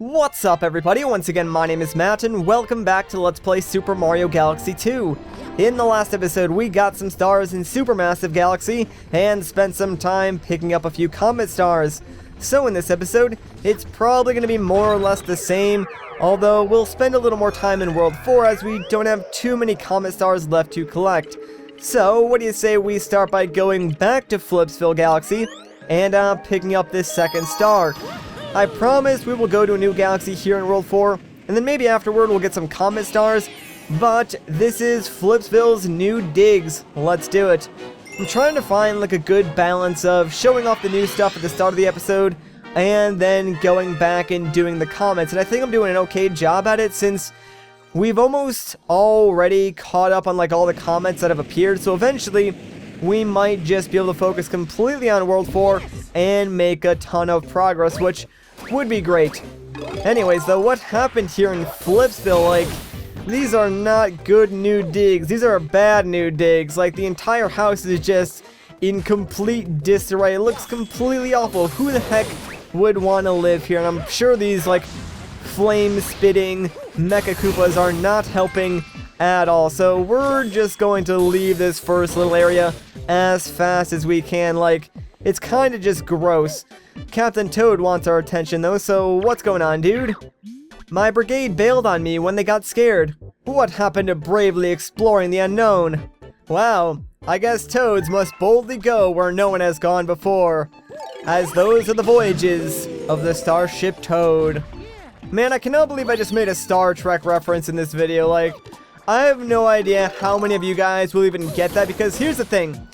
What's up everybody, once again my name is Matt and welcome back to Let's Play Super Mario Galaxy 2. In the last episode we got some stars in Supermassive Galaxy and spent some time picking up a few comet stars. So in this episode, it's probably going to be more or less the same, although we'll spend a little more time in World 4 as we don't have too many comet stars left to collect. So what do you say we start by going back to Flipsville Galaxy and picking up this second star. I promise we will go to a new galaxy here in World 4, and then maybe afterward we'll get some comet stars, but this is Flipsville's new digs. Let's do it. I'm trying to find like a good balance of showing off the new stuff at the start of the episode, and then going back and doing the comments, and I think I'm doing an okay job at it since we've almost already caught up on like all the comments that have appeared, so eventually we might just be able to focus completely on World 4 and make a ton of progress, which would be great. Anyways, though, what happened here in Flipsville, like, these are not good new digs. These are bad new digs. Like, the entire house is just in complete disarray. It looks completely awful. Who the heck would want to live here? And I'm sure these, like, flame-spitting Mecha Koopas are not helping at all. So we're just going to leave this first little area as fast as we can. Like, it's kind of just gross. Captain Toad wants our attention though, so what's going on, dude? My brigade bailed on me when they got scared. What happened to bravely exploring the unknown? Wow, I guess Toads must boldly go where no one has gone before, as those are the voyages of the Starship Toad. Man, I cannot believe I just made a Star Trek reference in this video. Like, I have no idea how many of you guys will even get that, because here's the thing.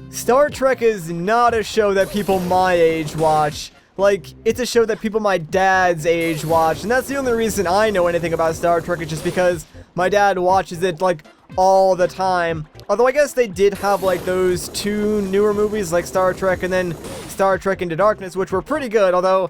Star Trek is not a show that people my age watch. Like, it's a show that people my dad's age watch, and that's the only reason I know anything about Star Trek, is just because my dad watches it, like, all the time. Although I guess they did have, like, those two newer movies, like Star Trek and then Star Trek Into Darkness, which were pretty good, although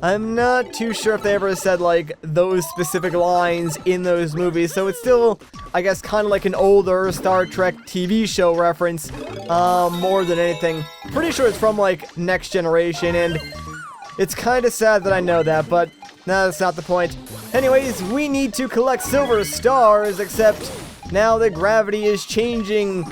I'm not too sure if they ever said, like, those specific lines in those movies, so it's still, I guess, kind of like an older Star Trek TV show reference, more than anything. Pretty sure it's from, like, Next Generation, and it's kind of sad that I know that, but no, that's not the point. Anyways, we need to collect silver stars, except now the gravity is changing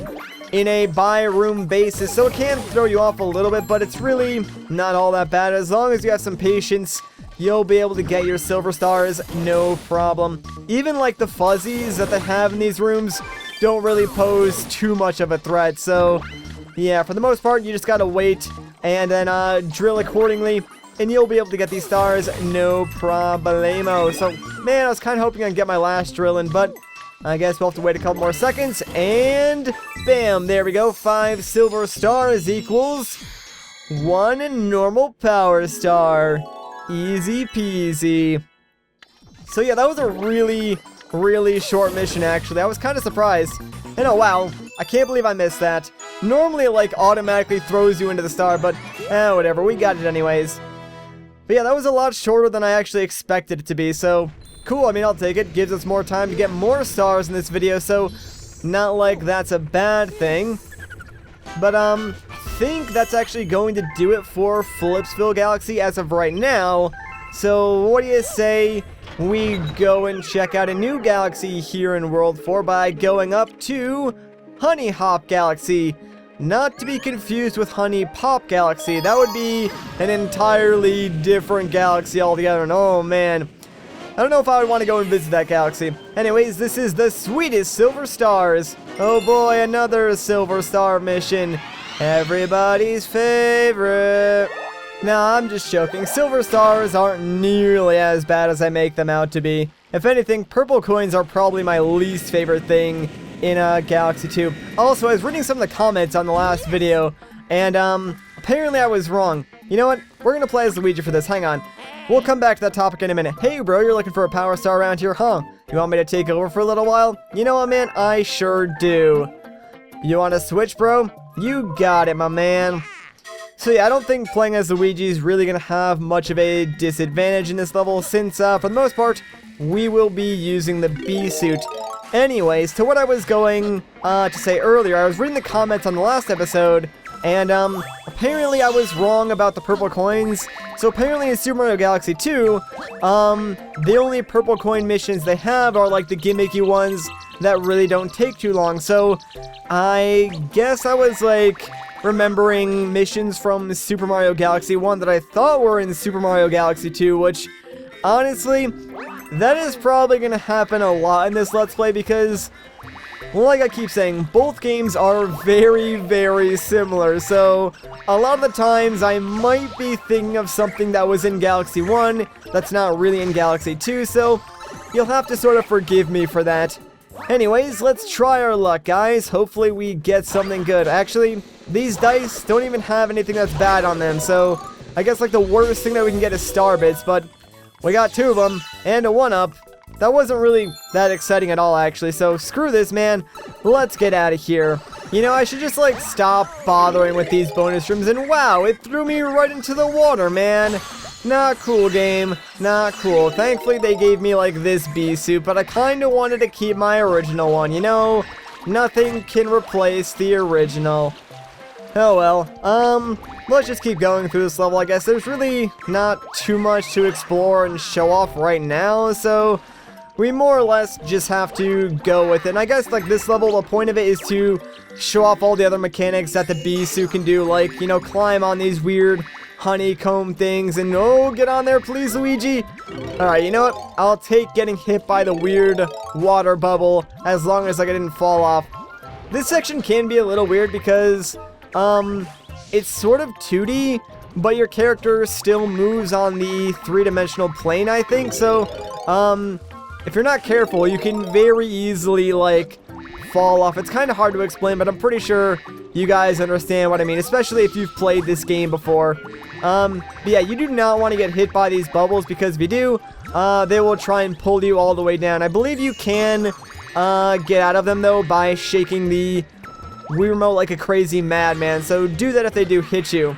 in a by-room basis, so it can throw you off a little bit, but it's really not all that bad. As long as you have some patience, you'll be able to get your silver stars, no problem. Even like the fuzzies that they have in these rooms don't really pose too much of a threat, so yeah, for the most part, you just gotta wait and then drill accordingly, and you'll be able to get these stars, no problemo. So, man, I was kind of hoping I'd get my last drill in, but I guess we'll have to wait a couple more seconds, and bam, there we go. 5 silver stars equals 1 normal power star. Easy peasy. So yeah, that was a really short mission, actually. I was kind of surprised. And oh wow, I can't believe I missed that. Normally it like automatically throws you into the star, but whatever, we got it anyways. But yeah, that was a lot shorter than I actually expected it to be, so cool, I mean, I'll take it. Gives us more time to get more stars in this video, so not like that's a bad thing. But, I think that's actually going to do it for Flipsville Galaxy as of right now. So, what do you say we go and check out a new galaxy here in World 4 by going up to Honey Hop Galaxy? Not to be confused with Honey Pop Galaxy. That would be an entirely different galaxy altogether, and oh man, I don't know if I would want to go and visit that galaxy. Anyways, this is the sweetest silver stars. Oh boy, another silver star mission. Everybody's favorite. Nah, I'm just joking. Silver stars aren't nearly as bad as I make them out to be. If anything, purple coins are probably my least favorite thing in Galaxy 2. Also, I was reading some of the comments on the last video, and apparently I was wrong. You know what? We're gonna play as Luigi for this. Hang on. We'll come back to that topic in a minute. Hey bro, you're looking for a power star around here, huh? You want me to take over for a little while? You know what, man? I sure do. You want to switch, bro? You got it, my man. So yeah, I don't think playing as Luigi is really gonna have much of a disadvantage in this level, since for the most part, we will be using the B suit. Anyways, to what I was going to say earlier, I was reading the comments on the last episode, and apparently I was wrong about the purple coins. So apparently in Super Mario Galaxy 2, the only purple coin missions they have are like the gimmicky ones that really don't take too long. So I guess I was like remembering missions from Super Mario Galaxy 1 that I thought were in Super Mario Galaxy 2, which honestly, that is probably going to happen a lot in this Let's Play because, like I keep saying, both games are very, very similar. So a lot of the times I might be thinking of something that was in Galaxy 1 that's not really in Galaxy 2, so you'll have to sort of forgive me for that. Anyways, let's try our luck, guys. Hopefully we get something good. Actually, these dice don't even have anything that's bad on them, so I guess like the worst thing that we can get is star bits, but we got 2 of them and a 1-up. That wasn't really that exciting at all, actually, so screw this, man. Let's get out of here. You know, I should just like stop bothering with these bonus rooms, and wow, it threw me right into the water, man. Not cool, game. Not cool. Thankfully, they gave me, like, this bee suit, but I kind of wanted to keep my original one, you know? Nothing can replace the original. Oh, well. Let's just keep going through this level, I guess. There's really not too much to explore and show off right now, so we more or less just have to go with it. And I guess, like, this level, the point of it is to show off all the other mechanics that the bee suit can do, like, you know, climb on these weird honeycomb things, and oh, get on there, please, Luigi. Alright, you know what? I'll take getting hit by the weird water bubble as long as like I didn't fall off. This section can be a little weird because, it's sort of 2D, but your character still moves on the 3-dimensional plane, I think, so, if you're not careful, you can very easily, like, fall off. It's kind of hard to explain, but I'm pretty sure you guys understand what I mean, especially if you've played this game before. But yeah, you do not want to get hit by these bubbles, because if you do, they will try and pull you all the way down. I believe you can get out of them, though, by shaking the Wii remote like a crazy madman, so do that if they do hit you.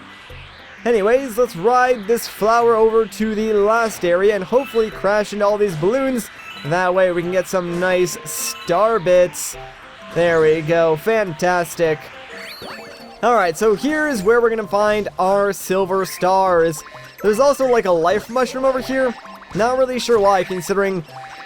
Anyways, let's ride this flower over to the last area and hopefully crash into all these balloons. That way we can get some nice star bits. There we go. Fantastic. Alright, so here is where we're going to find our silver stars. There's also like a life mushroom over here. Not really sure why, considering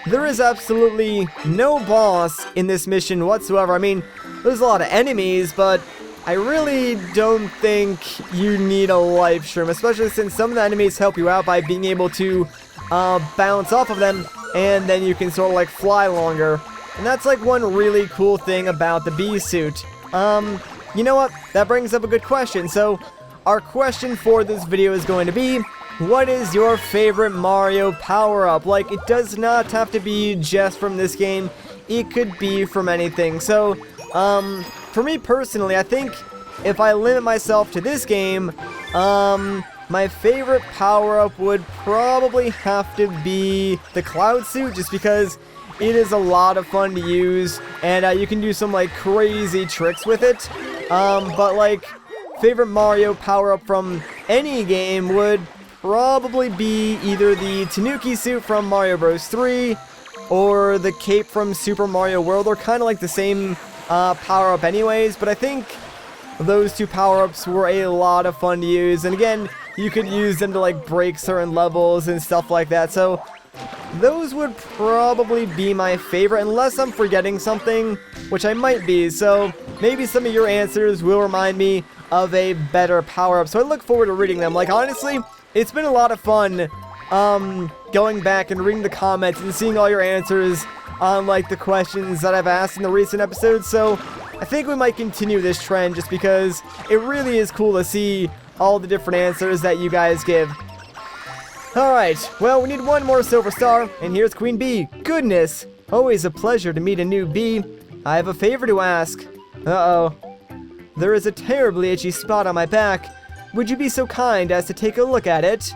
there is absolutely no boss in this mission whatsoever. I mean, there's a lot of enemies, but I really don't think you need a life shroom, especially since some of the enemies help you out by being able to bounce off of them, and then you can sort of like fly longer. And that's like one really cool thing about the bee suit. You know what? That brings up a good question. So, our question for this video is going to be, what is your favorite Mario power-up? Like, it does not have to be just from this game. It could be from anything. So, for me personally, I think if I limit myself to this game, my favorite power-up would probably have to be the cloud suit, just because it is a lot of fun to use, and you can do some like crazy tricks with it. But like, favorite Mario power-up from any game would probably be either the Tanuki suit from Mario Bros. 3 or the cape from Super Mario World. They're kind of like the same power-up anyways, but I think those two power-ups were a lot of fun to use, and again, you could use them to like break certain levels and stuff like that, so those would probably be my favorite, unless I'm forgetting something, which I might be, so maybe some of your answers will remind me of a better power-up, so I look forward to reading them. Like, honestly, it's been a lot of fun going back and reading the comments and seeing all your answers on like the questions that I've asked in the recent episodes, so I think we might continue this trend just because it really is cool to see all the different answers that you guys give. Alright, well, we need one more silver star, and here's Queen Bee. Goodness, always a pleasure to meet a new bee. I have a favor to ask. Uh-oh. There is a terribly itchy spot on my back. Would you be so kind as to take a look at it?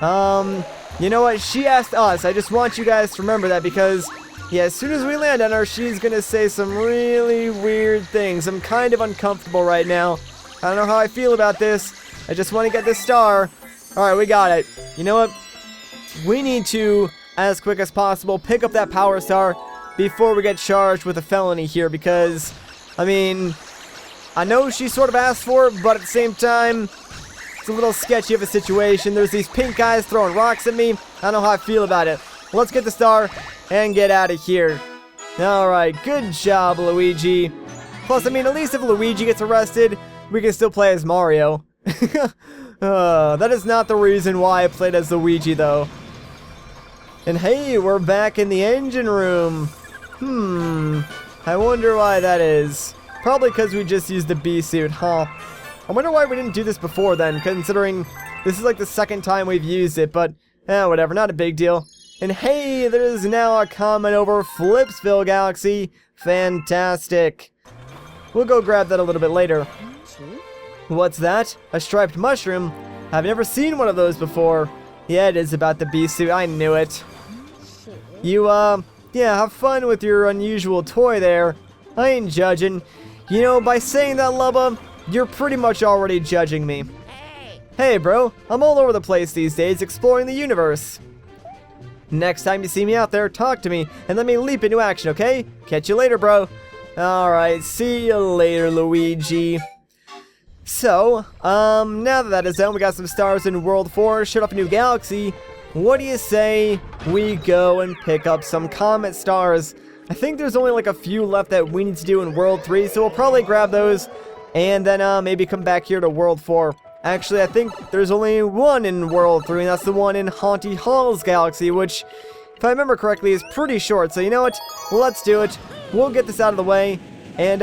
You know what? She asked us. I just want you guys to remember that because, yeah, as soon as we land on her, she's gonna say some really weird things. I'm kind of uncomfortable right now. I don't know how I feel about this. I just want to get this star. Alright, we got it. You know what? We need to, as quick as possible, pick up that power star before we get charged with a felony here because, I mean, I know she sort of asked for it, but at the same time, a little sketchy of a situation. There's these pink guys throwing rocks at me. I don't know how I feel about it. Let's get the star and get out of here. Alright, good job, Luigi. Plus, I mean, at least if Luigi gets arrested, we can still play as Mario. That is not the reason why I played as Luigi, though. And hey, we're back in the engine room. I wonder why that is. Probably because we just used the bee suit, huh? I wonder why we didn't do this before then, considering this is like the second time we've used it, but whatever, not a big deal. And hey, there's now a comet over Flipsville Galaxy. Fantastic. We'll go grab that a little bit later. What's that? A striped mushroom? I've never seen one of those before. Yeah, it is about the bee suit. I knew it. You, yeah, have fun with your unusual toy there. I ain't judging. You know, by saying that, Lubba, you're pretty much already judging me. Hey, bro. I'm all over the place these days, exploring the universe. Next time you see me out there, talk to me, and let me leap into action, okay? Catch you later, bro. Alright, see you later, Luigi. So, now that is done, we got some stars in World 4, showed up a new galaxy. What do you say we go and pick up some comet stars? I think there's only like a few left that we need to do in World 3, so we'll probably grab those, and then maybe come back here to World 4. Actually, I think there's only one in World 3, and that's the one in Haunty Hall's galaxy, which, if I remember correctly, is pretty short. So you know what? Let's do it. We'll get this out of the way, and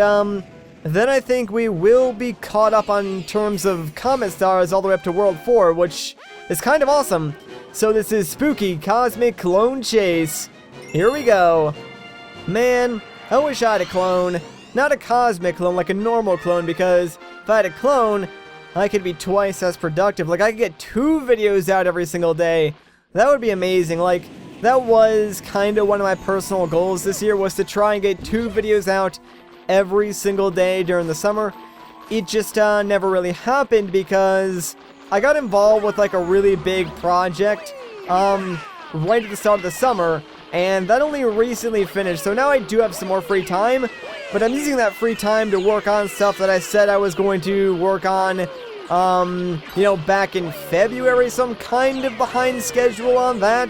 then I think we will be caught up on terms of comet stars all the way up to World 4, which is kind of awesome. So this is Spooky Cosmic Clone Chase. Here we go. Man, I wish I had a clone. Not a cosmic clone, like a normal clone, because if I had a clone, I could be twice as productive. Like, I could get 2 videos out every single day. That would be amazing. Like, that was kind of one of my personal goals this year, was to try and get 2 videos out every single day during the summer. It just never really happened because I got involved with like a really big project right at the start of the summer, and that only recently finished. So now I do have some more free time, but I'm using that free time to work on stuff that I said I was going to work on you know, back in February, so I'm kind of behind schedule on that.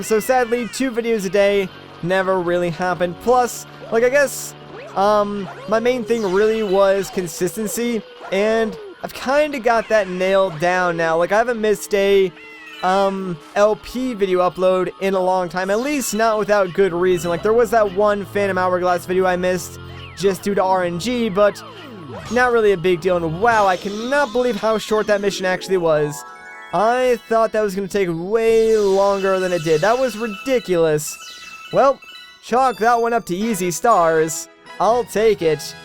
So sadly, 2 videos a day never really happened. Plus, like, I guess my main thing really was consistency, and I've kind of got that nailed down now. Like, I haven't missed a LP video upload in a long time, at least not without good reason. Like, there was that one Phantom Hourglass video I missed just due to RNG, but not really a big deal. And wow, I cannot believe how short that mission actually was. I thought that was going to take way longer than it did. That was ridiculous. Well, chalk that one up to easy stars. I'll take it.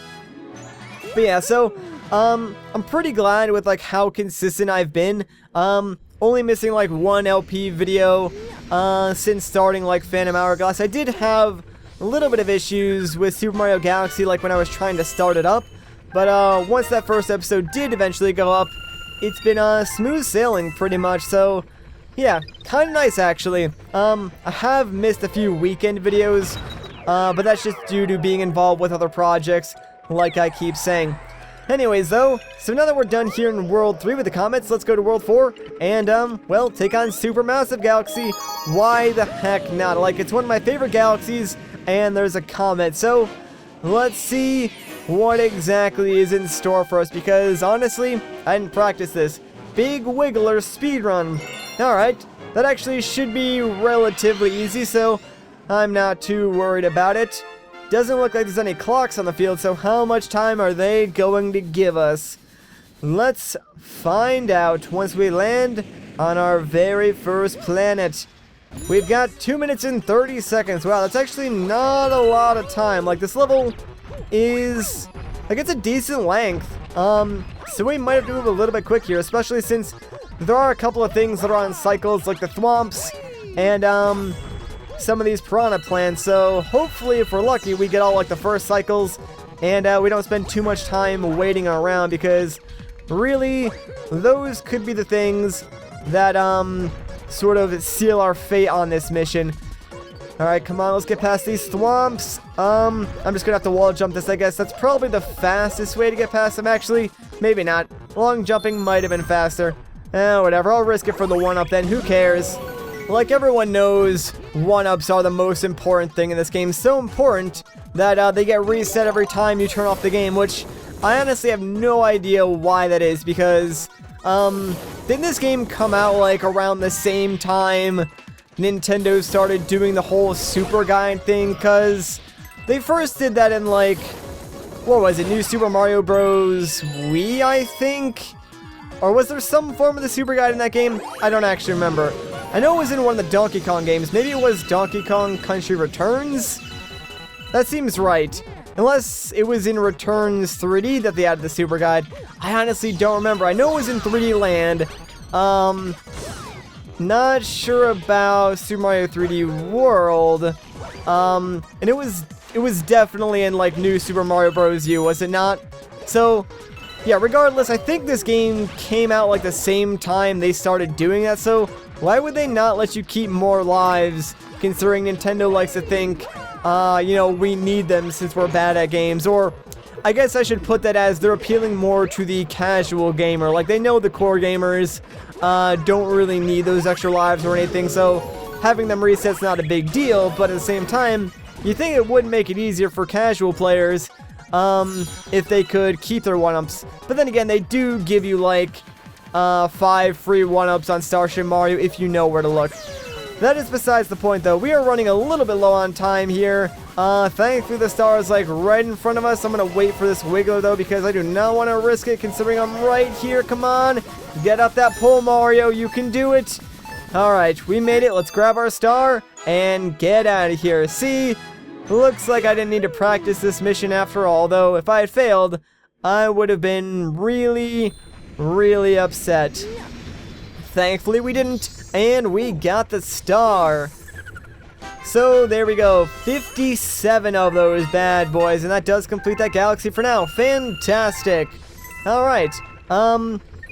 But yeah, so I'm pretty glad with like how consistent I've been. Only missing like 1 LP video since starting like Phantom Hourglass. I did have a little bit of issues with Super Mario Galaxy, like when I was trying to start it up. But once that first episode did eventually go up, it's been smooth sailing pretty much. So yeah, kind of nice actually. I have missed a few weekend videos, but that's just due to being involved with other projects, like I keep saying. Anyways though, so now that we're done here in World 3 with the comets, let's go to World 4 and, well, take on Supermassive Galaxy. Why the heck not? Like, it's one of my favorite galaxies, and there's a comet. So, let's see what exactly is in store for us, because honestly, I didn't practice this. Big Wiggler speedrun. Alright, that actually should be relatively easy, so I'm not too worried about it. Doesn't look like there's any clocks on the field, so how much time are they going to give us? Let's find out once we land on our very first planet. We've got 2 minutes and 30 seconds. Wow, that's actually not a lot of time. Like, this level is, like, it's a decent length. So we might have to move a little bit quick here, especially since there are a couple of things that are on cycles, like the thwomps and, some of these piranha plants. So hopefully, if we're lucky, we get all like the first cycles, and we don't spend too much time waiting around, because really those could be the things that sort of seal our fate on this mission. Alright, come on, let's get past these thwomps. I'm just gonna have to wall jump this, I guess. That's probably the fastest way to get past them, actually. maybe not. Long jumping might have been faster. Whatever, I'll risk it for the 1-up then, who cares? Like everyone knows, 1-ups are the most important thing in this game. So important that they get reset every time you turn off the game, which I honestly have no idea why that is, because didn't this game come out like around the same time Nintendo started doing the whole Super Guide thing? Because they first did that in like, what was it, New Super Mario Bros. Wii, I think? Or was there some form of the Super Guide in that game? I don't actually remember. I know it was in one of the Donkey Kong games. Maybe it was Donkey Kong Country Returns? That seems right. Unless it was in Returns 3D that they added the Super Guide. I honestly don't remember. I know it was in 3D Land. Not sure about Super Mario 3D World. And it was definitely in like New Super Mario Bros. U, was it not? So, yeah, regardless, I think this game came out like the same time they started doing that, so why would they not let you keep more lives, considering Nintendo likes to think, you know, we need them since we're bad at games? Or I guess I should put that as they're appealing more to the casual gamer. Like, they know the core gamers don't really need those extra lives or anything, so having them reset's not a big deal, but at the same time, you think it would make it easier for casual players if they could keep their 1-ups. But then again, they do give you like 5 free 1-ups on Starship Mario if you know where to look. That is besides the point, though. We are running a little bit low on time here. Thankfully, the star is like right in front of us. I'm going to wait for this wiggler, though, because I do not want to risk it, considering I'm right here. Come on. Get up that pole, Mario. You can do it. Alright, we made it. Let's grab our star and get out of here. See? Looks like I didn't need to practice this mission after all, though if I had failed, I would have been really, really upset. Thankfully we didn't, and we got the star. So there we go, 57 of those bad boys, and that does complete that galaxy for now. Fantastic. Alright,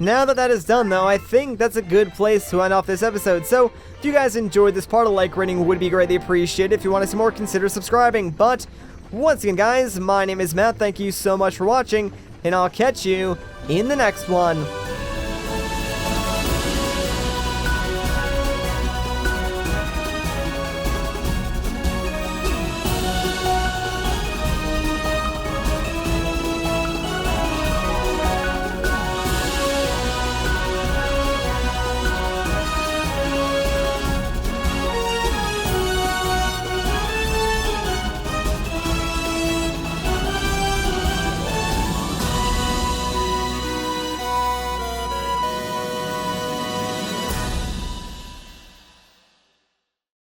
now that that is done, though, I think that's a good place to end off this episode. So, if you guys enjoyed this part, a like rating would be greatly appreciated. If you want to see more, consider subscribing. But, once again, guys, my name is Matt. Thank you so much for watching, and I'll catch you in the next one.